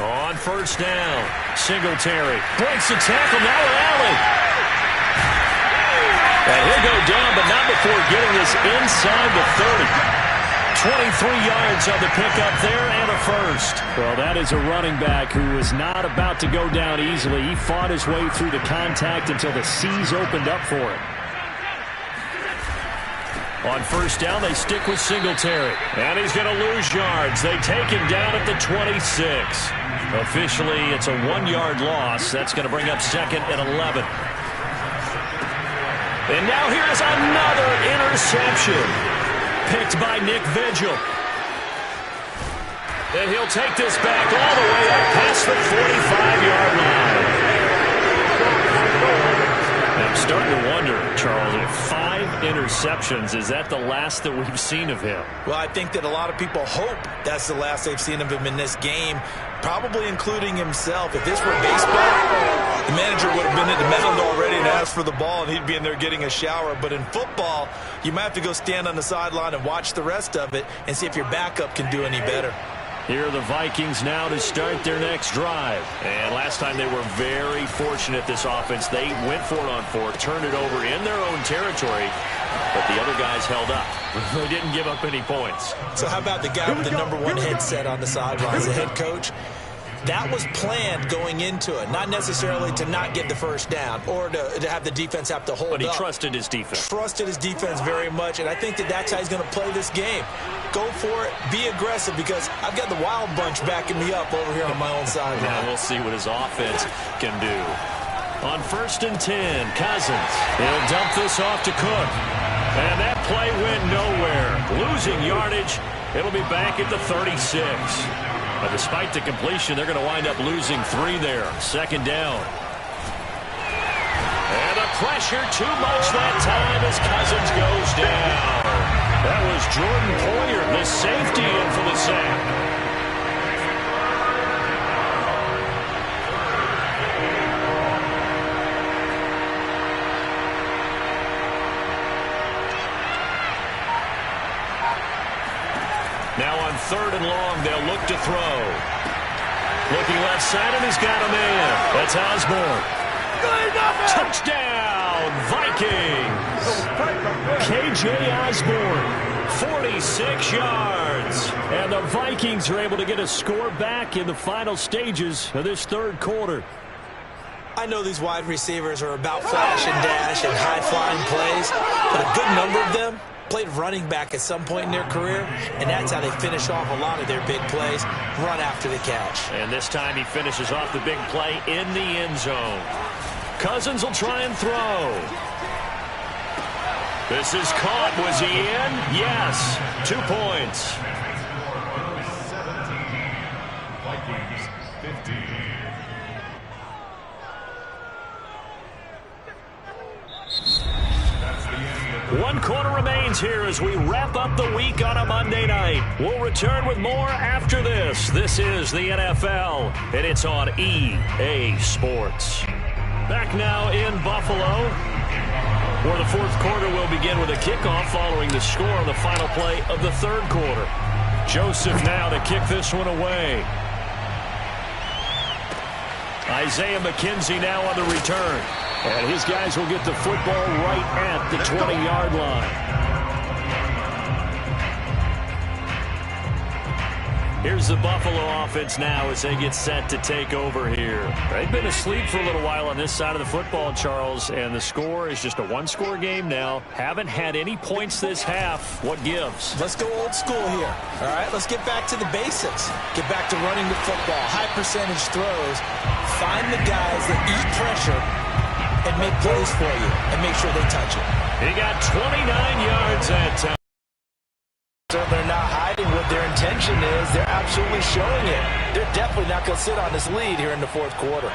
On 1st down, Singletary breaks the tackle, now an alley. And he'll go down, but not before getting this inside the 30. 23 yards on the pickup there and a first. Well, that is a running back who is not about to go down easily. He fought his way through the contact until the seas opened up for him. On first down, they stick with Singletary. And he's going to lose yards. They take him down at the 26. Officially, it's a 1-yard loss. That's going to bring up 2nd and 11. And now here's another interception. Picked by Nick Vigil. And he'll take this back all the way up past the 45-yard line. I'm starting to wonder, Charles, if 5 interceptions, is that the last that we've seen of him? Well, I think that a lot of people hope that's the last they've seen of him in this game, probably including himself. If this were baseball, the manager would have been at the mound already and asked for the ball, and he'd be in there getting a shower. But in football, you might have to go stand on the sideline and watch the rest of it and see if your backup can do any better. Here are the Vikings now to start their next drive. And last time they were very fortunate, this offense. They went for it on 4, turned it over in their own territory, but the other guys held up. They didn't give up any points. So how about the guy with the #1 headset on the sidelines, the head coach? That was planned going into it, not necessarily to not get the first down or to have the defense have to hold up. But he trusted his defense. Trusted his defense very much, and I think that that's how he's going to play this game. Go for it, be aggressive, because I've got the wild bunch backing me up over here on my own sideline. Now we'll see what his offense can do. On 1st and 10, Cousins. He'll dump this off to Cook. And that play went nowhere. Losing yardage. It'll be back at the 36. But despite the completion, they're going to wind up losing 3 there. 2nd down. And the pressure too much that time as Cousins goes down. That was Jordan Poyer, the safety, in for the sack. Now on 3rd and long, they'll look to throw. Looking left side, and he's got a man. That's Osborne. Touchdown, Vikings. K.J. Osborne, 46 yards. And the Vikings are able to get a score back in the final stages of this 3rd quarter. I know these wide receivers are about flash and dash and high-flying plays, but a good number of them played running back at some point in their career, and that's how they finish off a lot of their big plays, run after the catch. And this time he finishes off the big play in the end zone. Cousins will try and throw. This is caught. Was he in? Yes. 2 points. Vikings 15. One quarter remains here as we wrap up the week on a Monday night. We'll return with more after this. This is the NFL, and it's on EA Sports. Back now in Buffalo, where the 4th quarter will begin with a kickoff following the score on the final play of the 3rd quarter. Joseph now to kick this one away. Isaiah McKenzie now on the return. And his guys will get the football right at the 20-yard line. Here's the Buffalo offense now as they get set to take over here. They've been asleep for a little while on this side of the football, Charles, and the score is just a 1-score game now. Haven't had any points this half. What gives? Let's go old school here. All right, let's get back to the basics. Get back to running the football, high percentage throws. Find the guys that eat pressure and make plays for you and make sure they touch it. He got 29 yards that time. They're not hiding what their intention is. They're absolutely showing it. They're definitely not going to sit on this lead here in the 4th quarter.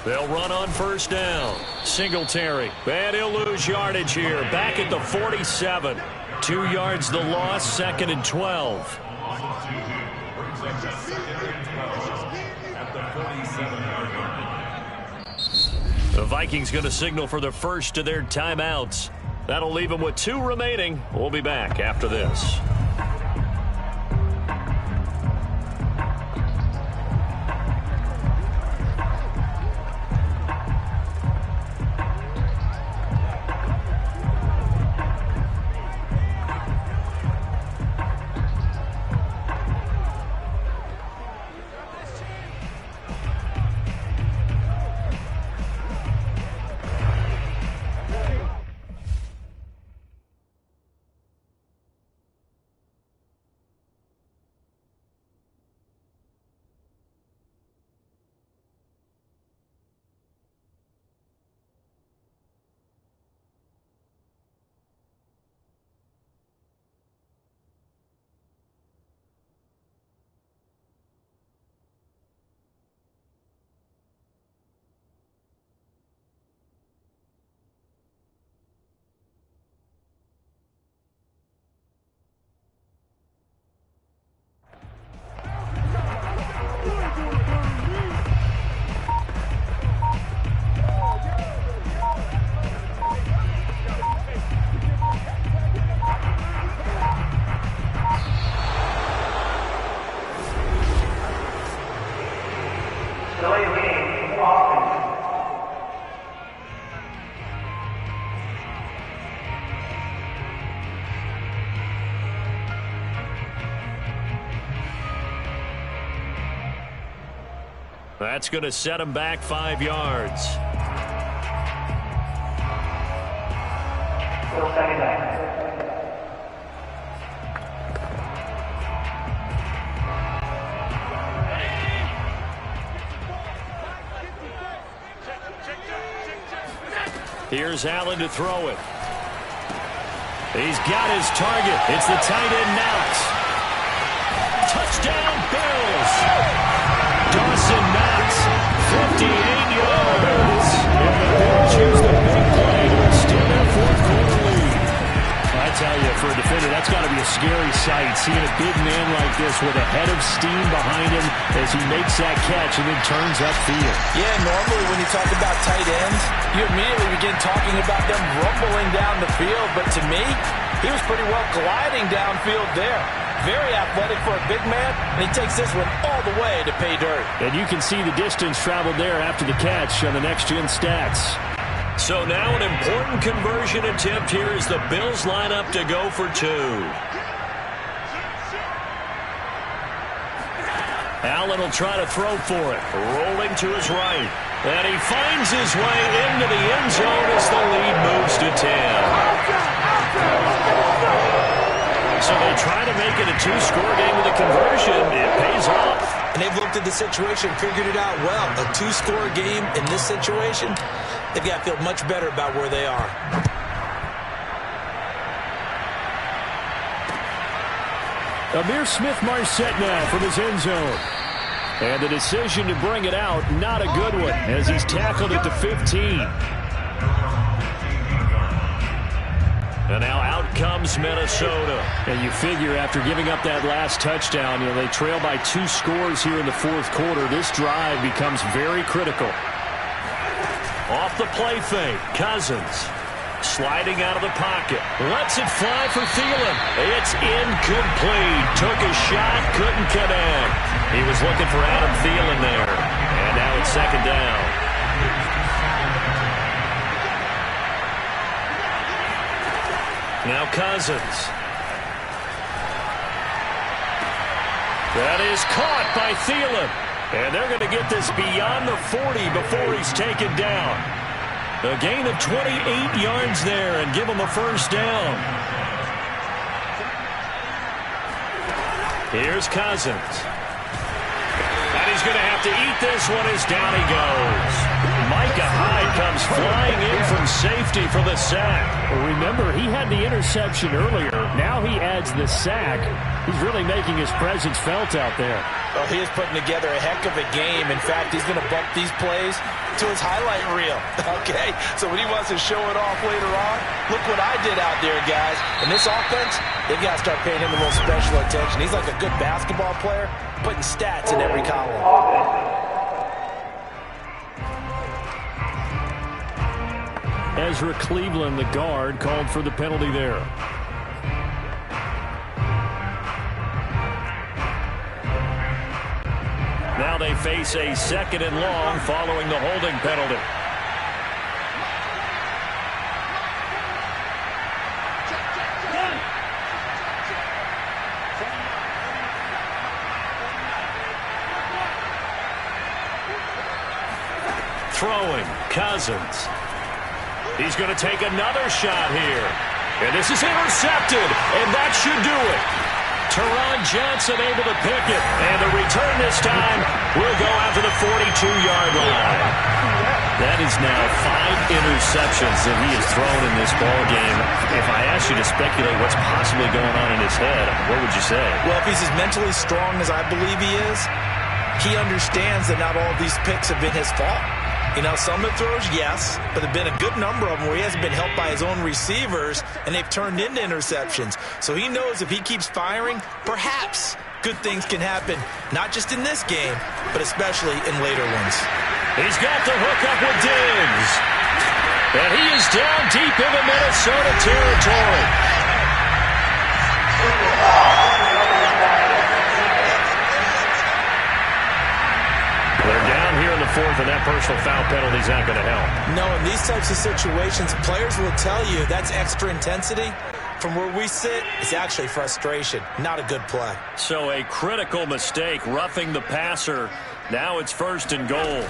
They'll run on 1st down. Singletary. And he'll lose yardage here. Back at the 47. 2 yards the loss. 2nd and 12. The Vikings going to signal for the first of their timeouts. That'll leave them with 2 remaining. We'll be back after this. That's going to set him back 5 yards. Here's Allen to throw it. He's got his target. It's the tight end Knox. Touchdown Bills. Dawson Knox, 58 yards. And the Bills use the big play to extend their fourth quarter lead. I tell you, for a defender, that's got to be a scary sight, seeing a big man like this with a head of steam behind him as he makes that catch and then turns upfield. Yeah, normally when you talk about tight ends, you immediately begin talking about them rumbling down the field. But to me, he was pretty well gliding downfield there. Very athletic for a big man, and he takes this one all the way to pay dirt. And you can see the distance traveled there after the catch on the next-gen stats. So now an important conversion attempt here as the Bills line up to go for 2. Allen will try to throw for it. Rolling to his right. And he finds his way into the end zone as the lead moves to 10. So they try to make it a 2-score game with a conversion. It pays off. And they've looked at the situation, figured it out well. A 2-score game in this situation, they've got to feel much better about where they are. Amir Smith-Marset now from his end zone. And the decision to bring it out, not a good one, as he's tackled at the 15. And now out comes Minnesota. And you figure after giving up that last touchdown, they trail by 2 scores here in the fourth quarter. This drive becomes very critical. Off the play fake, Cousins. Sliding out of the pocket. Lets it fly for Thielen. It's incomplete. Took a shot, couldn't connect. He was looking for Adam Thielen there. And now it's second down. Now Cousins. That is caught by Thielen. And they're going to get this beyond the 40 before he's taken down. A gain of 28 yards there and give him a first down. Here's Cousins. And he's going to have to eat this one as down he goes. Micah Hyde comes flying in from safety for the sack. Remember, he had the interception earlier. Now he adds the sack. He's really making his presence felt out there. Oh, he is putting together a heck of a game. In fact, he's going to bump these plays to his highlight reel. Okay, so when he wants to show it off later on, look what I did out there, guys. In this offense, they've got to start paying him a little special attention. He's like a good basketball player, putting stats in every column. Ezra Cleveland, the guard, called for the penalty there. Now they face a second and long following the holding penalty. Throwing, Cousins. He's going to take another shot here. And this is intercepted, and that should do it. Teron Johnson able to pick it, and the return this time will go out to the 42-yard line. That is now 5 interceptions that he has thrown in this ball game. If I asked you to speculate what's possibly going on in his head, what would you say? Well, if he's as mentally strong as I believe he is, he understands that not all of these picks have been his fault. You know, some of the throws, yes, but there have been a good number of them where he hasn't been helped by his own receivers, and they've turned into interceptions. So he knows if he keeps firing, perhaps good things can happen, not just in this game, but especially in later ones. He's got the hook up with Diggs. And he is down deep into Minnesota territory. They're down here in the forth, and that personal foul penalty is not going to help. No, in these types of situations, players will tell you that's extra intensity. From where we sit, it's actually frustration. Not a good play. So a critical mistake, roughing the passer. Now it's 1st and goal.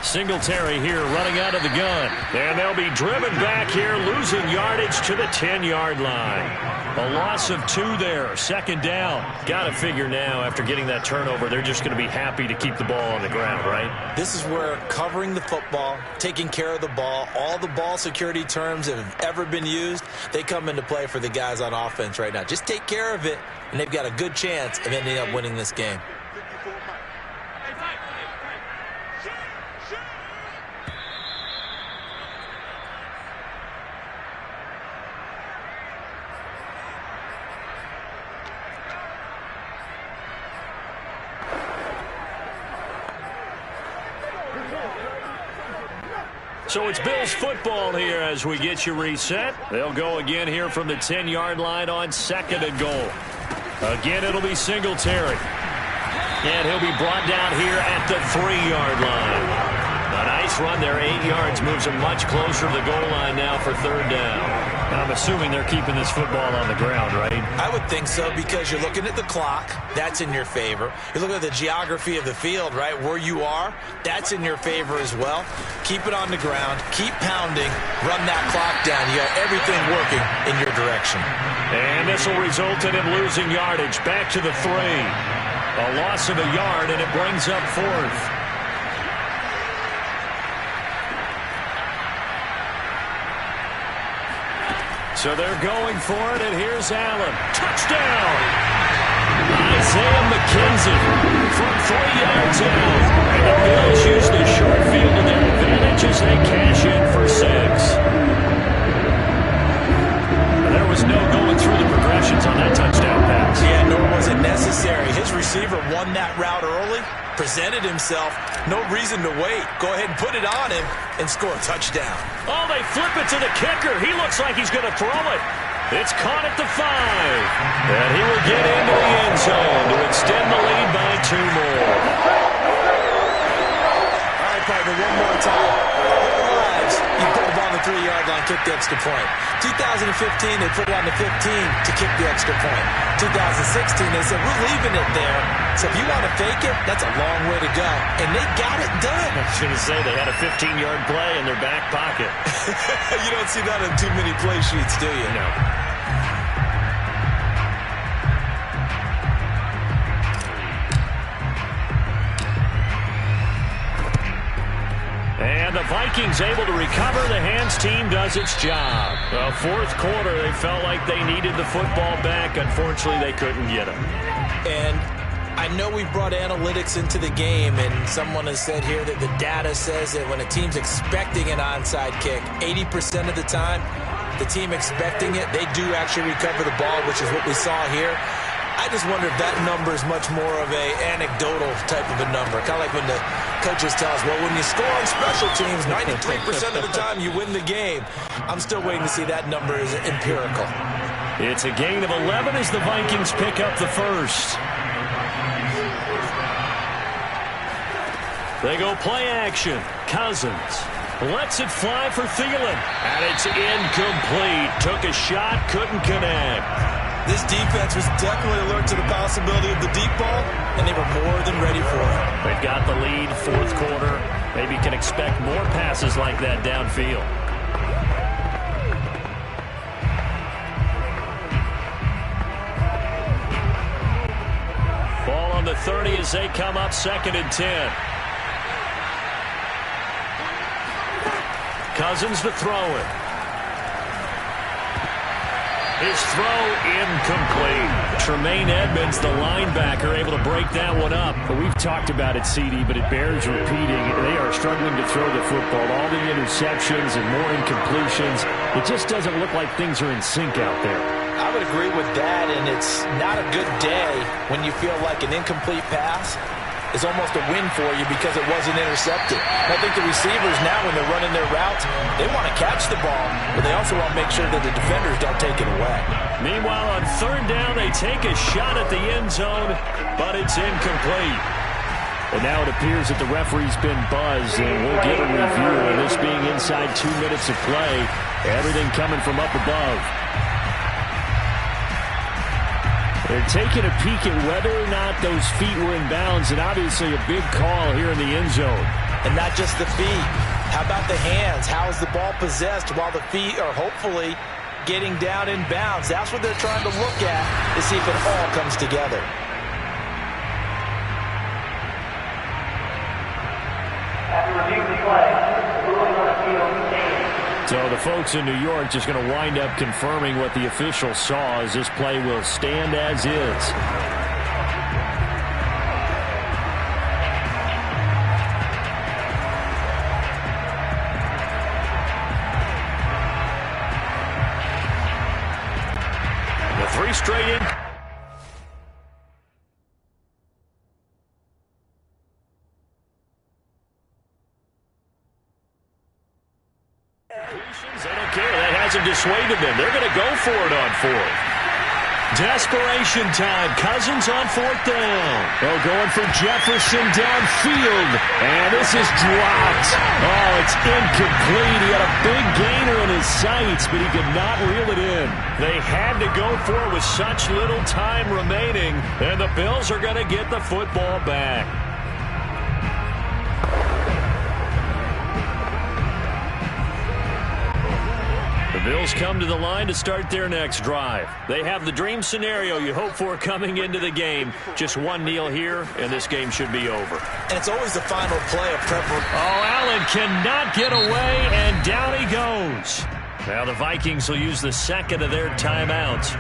Singletary here running out of the gun. And they'll be driven back here, losing yardage to the 10-yard line. A loss of 2 there, 2nd down. Got to figure now, after getting that turnover, they're just going to be happy to keep the ball on the ground, right? This is where covering the football, taking care of the ball, all the ball security terms that have ever been used, they come into play for the guys on offense right now. Just take care of it, and they've got a good chance of ending up winning this game. So it's Bills football here as we get you reset. They'll go again here from the 10-yard line on 2nd and goal. Again, it'll be Singletary. And he'll be brought down here at the 3-yard line. A nice run there, 8 yards, moves him much closer to the goal line now for 3rd down. I'm assuming they're keeping this football on the ground, right? I would think so, because you're looking at the clock. That's in your favor. You're looking at the geography of the field, right? Where you are, that's in your favor as well. Keep it on the ground. Keep pounding. Run that clock down. You got everything working in your direction. And this will result in him losing yardage. Back to the 3. A loss of a yard, and it brings up 4th. So they're going for it, and here's Allen. Touchdown! Isaiah McKenzie from 3 yards out. And the Bills use the short field to their advantage as they cash in for 6. There was no going through the progressions on that touchdown pass. Yeah, nor was it necessary. His receiver won that route early, presented himself. No reason to wait. Go ahead and put it on him and score a touchdown. Oh, they flip it to the kicker. He looks like he's going to throw it. It's caught at the 5. And he will get into the end zone to extend the lead by 2 more. All right, partner, one more time. You put the ball on the 3-yard line, kick the extra point. 2015, they put it on the 15 to kick the extra point. 2016, they said, we're leaving it there. So if you want to fake it, that's a long way to go. And they got it done. I was going to say, they had a 15-yard play in their back pocket. You don't see that on too many play sheets, do you? No. And the Vikings able to recover. The hands team does its job. Well, 4th quarter, they felt like they needed the football back. Unfortunately, they couldn't get it. And I know we brought analytics into the game, and someone has said here that the data says that when a team's expecting an onside kick, 80% of the time, the team expecting it, they do actually recover the ball, which is what we saw here. I just wonder if that number is much more of a anecdotal type of a number. Kind of like when the coaches tell us, well, when you score on special teams, 93% of the time you win the game. I'm still waiting to see that number is empirical. It's a gain of 11 as the Vikings pick up the 1st. They go play action. Cousins lets it fly for Thielen. And it's incomplete. Took a shot, couldn't connect. This defense was definitely alert to the possibility of the deep ball, and they were more than ready for it. They've got the lead, 4th quarter. Maybe can expect more passes like that downfield. Ball on the 30 as they come up 2nd and 10. Cousins to throw it. His throw incomplete. Tremaine Edmonds, the linebacker, able to break that one up. But we've talked about it, CD, but it bears repeating. They are struggling to throw the football. All the interceptions and more incompletions. It just doesn't look like things are in sync out there. I would agree with that, and it's not a good day when you feel like an incomplete pass is almost a win for you because it wasn't intercepted. And I think the receivers now, when they're running their routes, they want to catch the ball, but they also want to make sure that the defenders don't take it away. Meanwhile, on 3rd down, they take a shot at the end zone, but it's incomplete. And now it appears that the referee's been buzzed, and we'll get a review. And this being inside 2 minutes of play, everything coming from up above. They're taking a peek at whether or not those feet were in bounds, and obviously a big call here in the end zone. And not just the feet. How about the hands? How is the ball possessed while the feet are hopefully getting down in bounds? That's what they're trying to look at to see if it all comes together. After reviewing the play, ruling on the field stands. So the folks in New York just going to wind up confirming what the official saw, as this play will stand as is. The three straight in. They don't care. That hasn't dissuaded them. They're going to go for it on fourth. Desperation time. Cousins on fourth down. Oh, going for Jefferson downfield. And this is dropped. Oh, it's incomplete. He had a big gainer in his sights, but he could not reel it in. They had to go for it with such little time remaining, and the Bills are going to get the football back. The Bills come to the line to start their next drive. They have the dream scenario you hope for coming into the game. Just one kneel here, and this game should be over. And it's always the final play of preparation. Oh, Allen cannot get away, and down he goes. Now the Vikings will use the second of their timeouts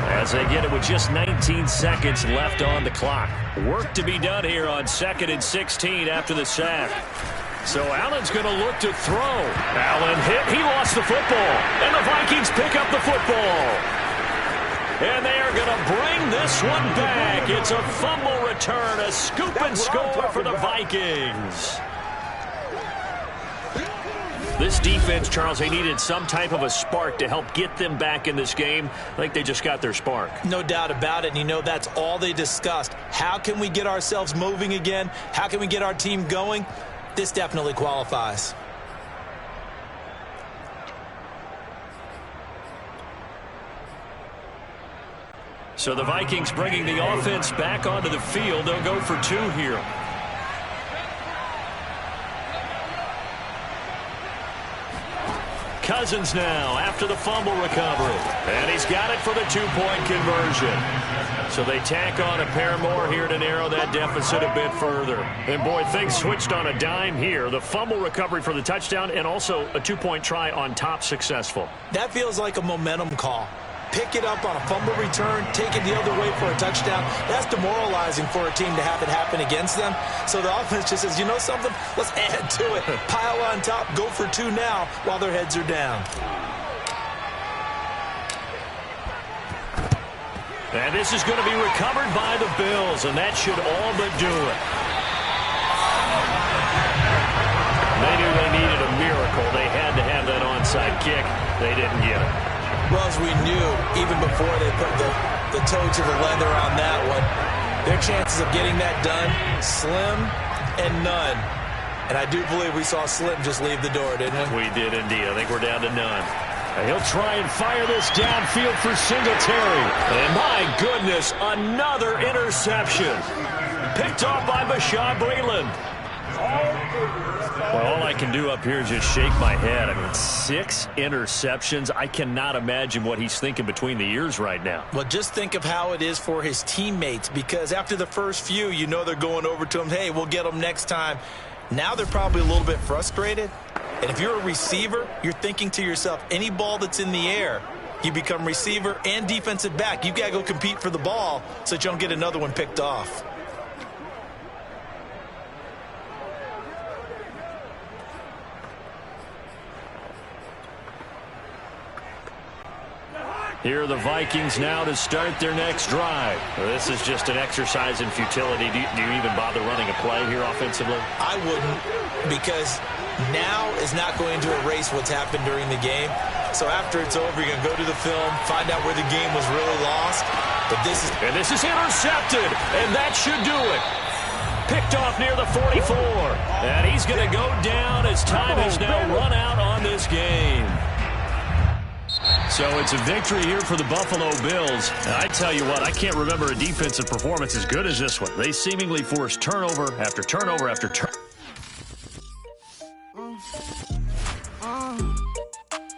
as they get it with just 19 seconds left on the clock. Work to be done here on 2nd and 16 after the sack. So Allen's going to look to throw. Allen hit. He lost the football. And the Vikings pick up the football. And they are going to bring this one back. It's a fumble return, a scoop and score for the Vikings. This defense, Charles, they needed some type of a spark to help get them back in this game. I think they just got their spark. No doubt about it. And you know that's all they discussed. How can we get ourselves moving again? How can we get our team going? This definitely qualifies. So the Vikings bringing the offense back onto the field. They'll go for two here. Cousins now after the fumble recovery. And he's got it for the two-point conversion. So they tack on a pair more here to narrow that deficit a bit further. And, boy, things switched on a dime here. The fumble recovery for the touchdown and also a two-point try on top successful. That feels like a momentum call. Pick it up on a fumble return, take it the other way for a touchdown. That's demoralizing for a team to have it happen against them. So the offense just says, you know something? Let's add to it. Pile on top, go for two now while their heads are down. And this is going to be recovered by the Bills, and that should all but do it. They knew they needed a miracle. They had to have that onside kick. They didn't get it. Well, as we knew, even before they put the toe to the leather on that one, their chances of getting that done, slim and none. And I do believe we saw Slim just leave the door, didn't we? We did indeed. I think we're down to none. And he'll try and fire this downfield for Singletary. And my goodness, another interception. Picked off by Bashaud Breeland. Well, all I can do up here is just shake my head. I mean, 6 interceptions. I cannot imagine what he's thinking between the ears right now. Well, just think of how it is for his teammates, because after the first few, you know they're going over to him, hey, we'll get them next time. Now they're probably a little bit frustrated. And if you're a receiver, you're thinking to yourself, any ball that's in the air, you become receiver and defensive back. You've got to go compete for the ball so that you don't get another one picked off. Here are the Vikings now to start their next drive. This is just an exercise in futility. Do you even bother running a play here offensively? I wouldn't, because now is not going to erase what's happened during the game. So after it's over, you're going to go to the film, find out where the game was really lost. But this is intercepted, and that should do it. Picked off near the 44. And he's going to go down as time has now run out on this game. So it's a victory here for the Buffalo Bills. And I tell you what, I can't remember a defensive performance as good as this one. They seemingly forced turnover after turnover after turnover.